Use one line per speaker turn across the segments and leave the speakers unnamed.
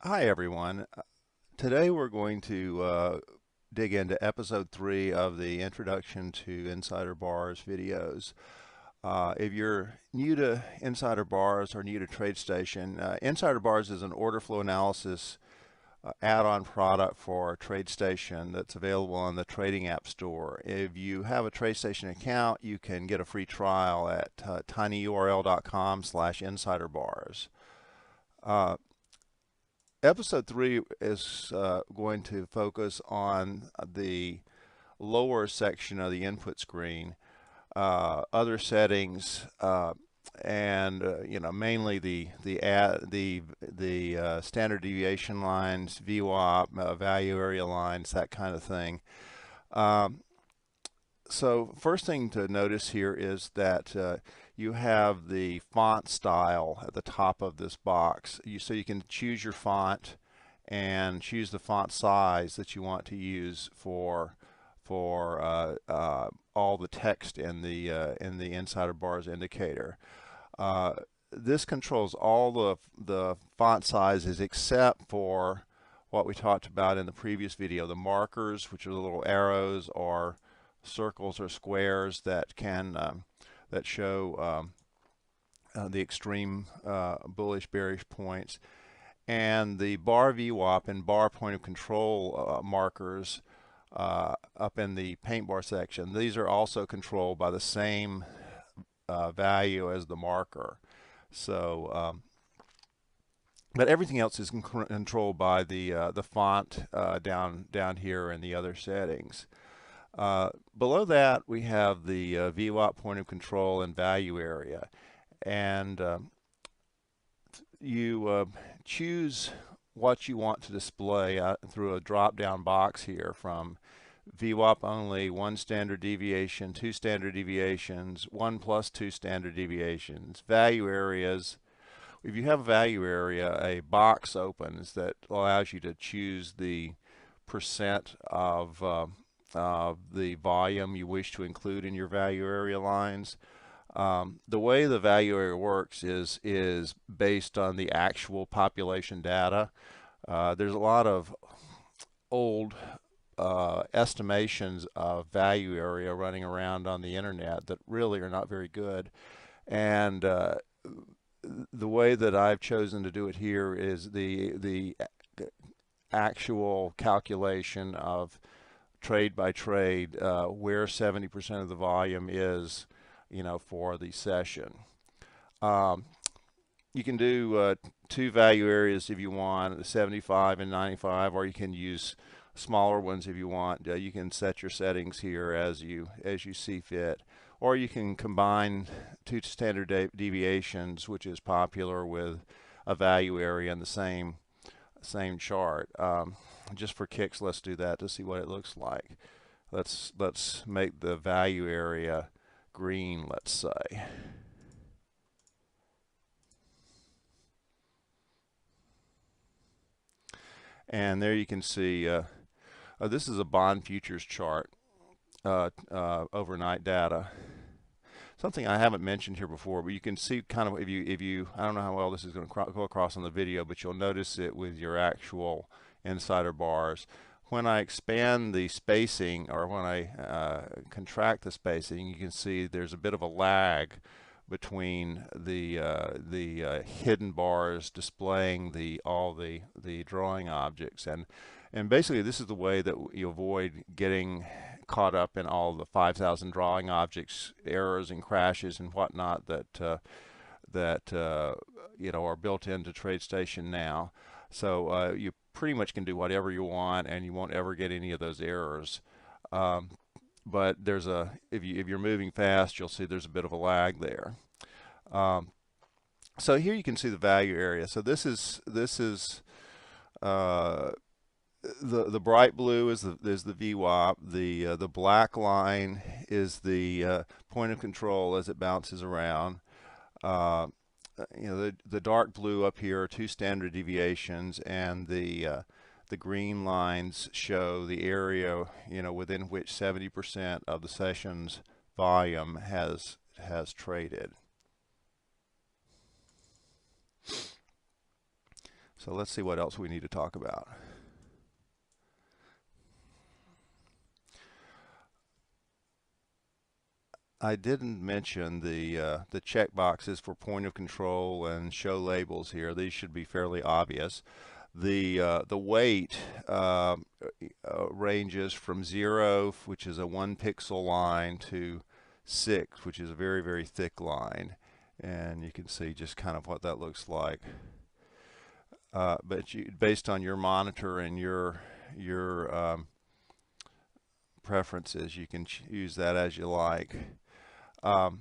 Hi everyone. Today we're going to dig into episode 3 of the Introduction to Insider Bars videos. If you're new to Insider Bars or new to TradeStation, Insider Bars is an order flow analysis add-on product for TradeStation that's available on the Trading App Store. If you have a TradeStation account, you can get a free trial at tinyurl.com/insiderbars. Episode 3 is going to focus on the lower section of the input screen, other settings, and mainly the standard deviation lines, VWAP, value area lines, that kind of thing. So first thing to notice here is that you have the font style at the top of this box. So you can choose your font and choose the font size that you want to use for all the text in the Insider Bars indicator. This controls all the font sizes except for what we talked about in the previous video, the markers, which are the little arrows or circles or squares that can that show the extreme bullish bearish points, and the bar VWAP and bar point of control markers up in the paint bar section. These are also controlled by the same value as the marker. So but everything else is controlled by the font down here in the other settings. Below that, we have the VWAP point of control and value area. And you choose what you want to display through a drop-down box here, from VWAP only, 1 standard deviation, 2 standard deviations, 1 plus 2 standard deviations, value areas. If you have a value area, a box opens that allows you to choose the percent of the volume you wish to include in your value area lines. The way the value area works is based on the actual population data. There's a lot of old estimations of value area running around on the internet that really are not very good. And the way that I've chosen to do it here is the actual calculation of trade by trade, where 70% of the volume is, for the session. You can do 2 value areas if you want, 75 and 95, or you can use smaller ones if you want. You can set your settings here as you see fit, or you can combine 2 standard deviations, which is popular, with a value area in the same chart. Just for kicks, let's do that to see what it looks like. Let's make the value area green, let's say. And there you can see this is a bond futures chart, overnight data. Something I haven't mentioned here before, but you can see kind of, if you I don't know how well this is going to go across on the video, but you'll notice it with your actual Insider Bars. When I expand the spacing, or when I contract the spacing, you can see there's a bit of a lag between the hidden bars displaying all the drawing objects, and basically this is the way that you avoid getting caught up in all the 5,000 drawing objects, errors and crashes and whatnot that are built into TradeStation now. So you pretty much can do whatever you want, and you won't ever get any of those errors. But there's if you're moving fast, you'll see there's a bit of a lag there. So here you can see the value area. So this is the bright blue is the VWAP. The black line is the point of control as it bounces around. The dark blue up here are 2 standard deviations, and the green lines show the area within which 70% of the session's volume has traded. So let's see what else we need to talk about. I didn't mention the check boxes for point of control and show labels here. These should be fairly obvious. The weight ranges from 0, which is a 1 pixel line, to 6, which is a very, very thick line. And you can see just kind of what that looks like. But based on your monitor and your preferences, you can use that as you like. The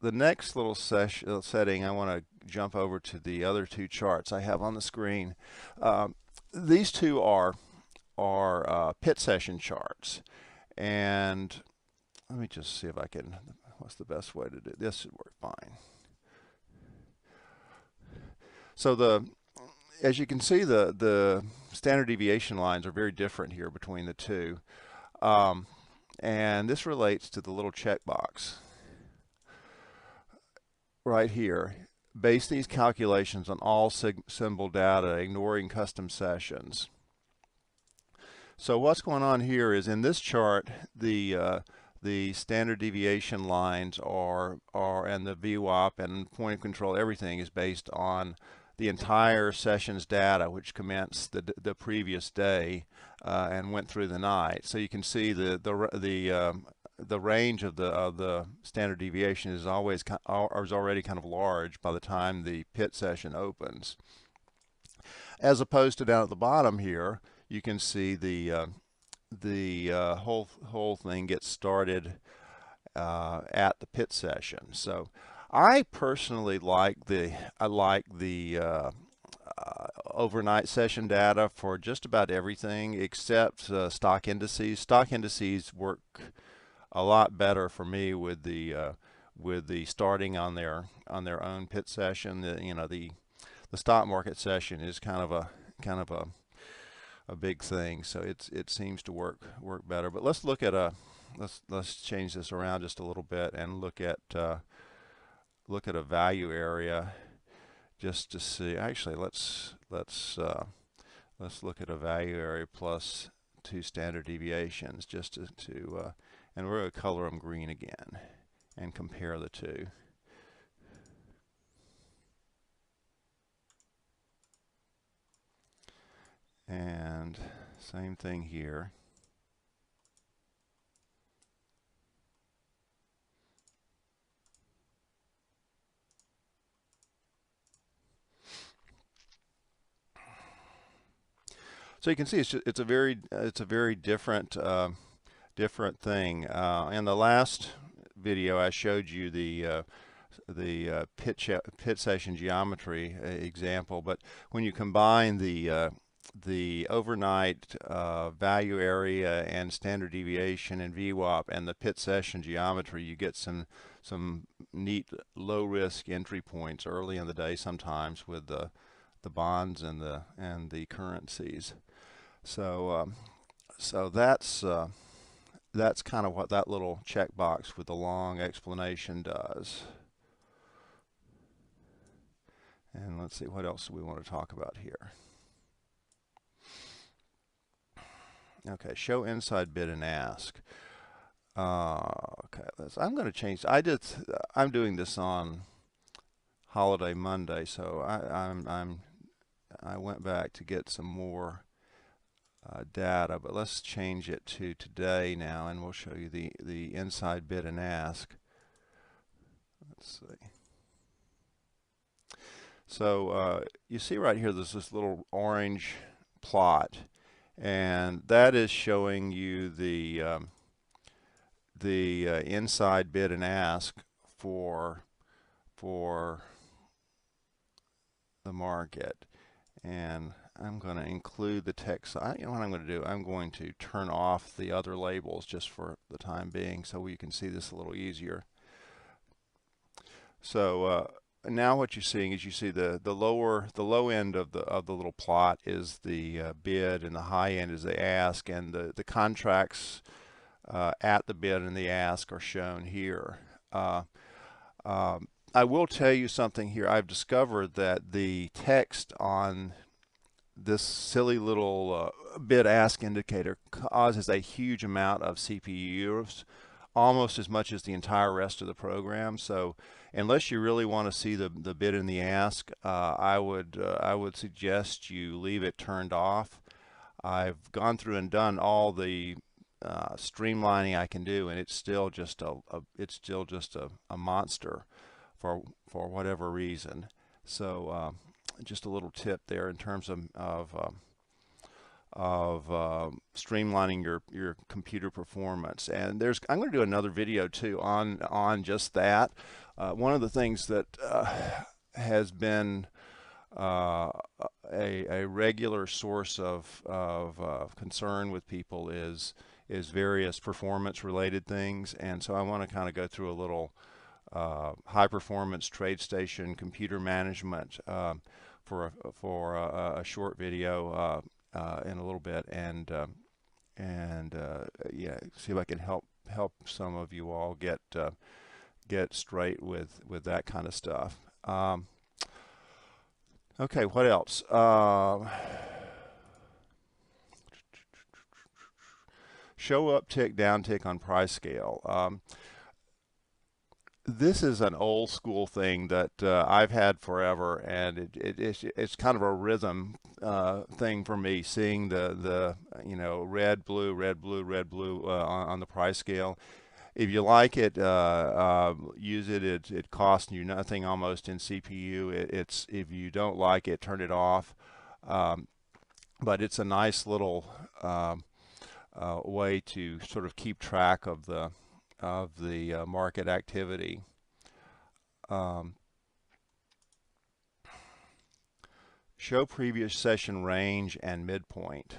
next little setting, I want to jump over to the other two charts I have on the screen. These two are pit session charts, and let me just see if I can. What's the best way to do this? Should work fine. So as you can see, the standard deviation lines are very different here between the two, and this relates to the little checkbox right here. Base these calculations on all symbol data, ignoring custom sessions. So what's going on here is, in this chart, the standard deviation lines and the VWAP and point of control, everything is based on the entire session's data, which commenced the previous day and went through the night. So you can see the range of the standard deviation is already kind of large by the time the pit session opens. As opposed to down at the bottom here, you can see the whole thing gets started at the pit session. So I personally like the overnight session data for just about everything except stock indices. Stock indices work a lot better for me with the starting on their own pit session. The stock market session is kind of a big thing, so it seems to work better. But let's look at let's change this around just a little bit and look at a value area just to see. Actually, let's look at a value area plus 2 standard deviations just to and we're going to color them green again and compare the two. And same thing here. So you can see it's a very different thing. In the last video, I showed you the pit session geometry example, but when you combine the overnight value area and standard deviation and VWAP and the pit session geometry, you get some neat low risk entry points early in the day, sometimes with the bonds and the currencies. So that's kind of what that little checkbox with the long explanation does. And let's see, what else do we want to talk about here? Okay, show inside bid and ask. Okay, I'm going to change. I'm doing this on holiday Monday, so I went back to get some more data, but let's change it to today now, and we'll show you the inside bid and ask. Let's see. So you see right here, there's this little orange plot, and that is showing you the inside bid and ask for the market. And I'm going to include the text. You know what I'm going to do? I'm going to turn off the other labels just for the time being, so you can see this a little easier. So now what you're seeing is, you see the low end of the little plot is the bid, and the high end is the ask, and the contracts at the bid and the ask are shown here. I will tell you something here. I've discovered that the text on this silly little bid ask indicator causes a huge amount of CPU use, almost as much as the entire rest of the program. So unless you really want to see the bid and the ask, I would suggest you leave it turned off. I've gone through and done all the streamlining I can do, and it's still just a monster for whatever reason. So just a little tip there in terms of streamlining your computer performance. And I'm going to do another video too on just that. One of the things that has been a regular source of concern with people is various performance related things, and so I want to kind of go through a little high performance trade station computer management for a short video in a little bit, and yeah, see if I can help some of you all get straight with that kind of stuff. Okay, what else? Show uptick, downtick on price scale. This is an old school thing that I've had forever, and it's kind of a rhythm thing for me, seeing the red, blue, red, blue, red, blue on the price scale. If you like it, use it. It costs you nothing almost in CPU. It's if you don't like it, turn it off. But it's a nice little way to sort of keep track of the market activity. Show previous session range and midpoint.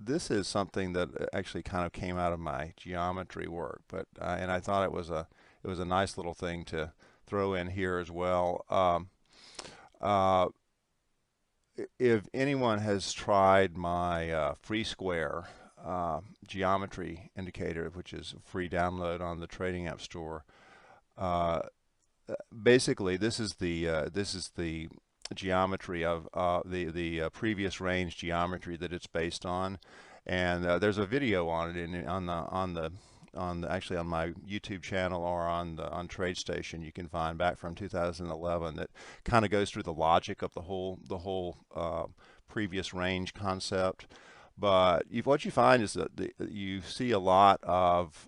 This is something that actually kind of came out of my geometry work, but and I thought it was a nice little thing to throw in here as well. If anyone has tried my free square geometry indicator, which is a free download on the Trading App Store, basically this is the geometry of the previous range geometry that it's based on, and there's a video on it actually on my YouTube channel or on TradeStation. You can find back from 2011 that kind of goes through the logic of the whole previous range concept. But what you find is that you see a lot of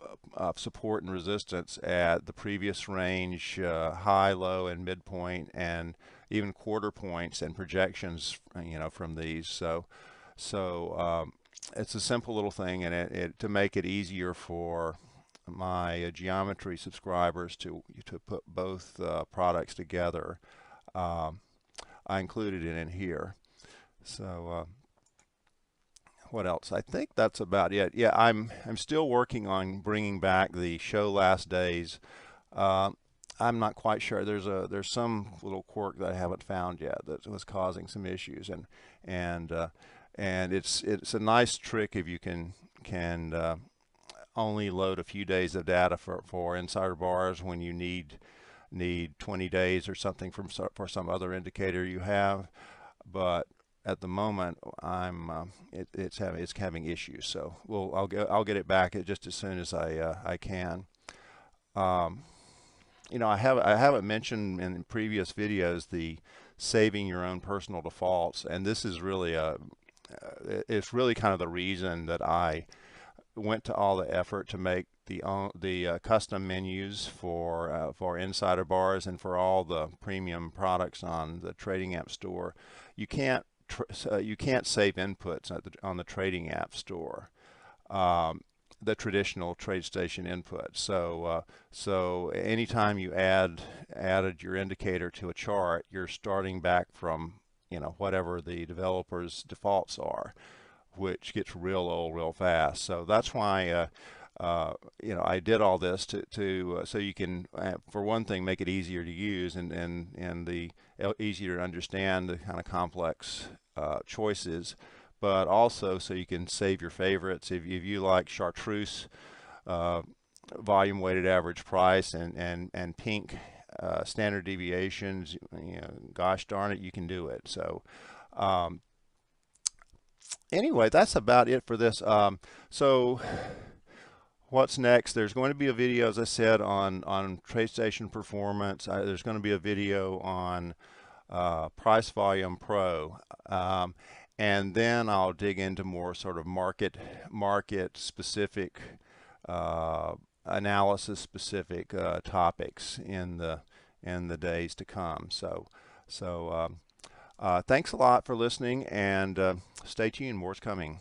support and resistance at the previous range, high, low, and midpoint, and even quarter points and projections, from these. So it's a simple little thing, and to make it easier for my geometry subscribers to put both products together, I included it in here. So what else? I think that's about it. Yeah, I'm still working on bringing back the show last days. I'm not quite sure. There's some little quirk that I haven't found yet that was causing some issues, and it's a nice trick if you can only load a few days of data for insider bars when you need 20 days or something for some other indicator you have. But at the moment, it's having issues. So I'll get it back just as soon as I can. I haven't mentioned in previous videos the saving your own personal defaults, and this is really it's really kind of the reason that I went to all the effort to make the custom menus for insider bars and for all the premium products on the Trading App Store. You can't save inputs on the Trading App Store, the traditional TradeStation input. So anytime you added your indicator to a chart, you're starting back from whatever the developer's defaults are, which gets real old real fast. So that's why I did all this so you can, for one thing, make it easier to use and the easier to understand the kind of complex choices, but also so you can save your favorites. If you like chartreuse volume weighted average price, and pink standard deviations. Gosh darn it, you can do it. So um, anyway, that's about it for this. So what's next? There's going to be a video, as I said, on TradeStation performance. There's going to be a video on Price Volume Pro, and then I'll dig into more sort of market specific, analysis specific topics in the days to come. So thanks a lot for listening, and stay tuned. More's coming.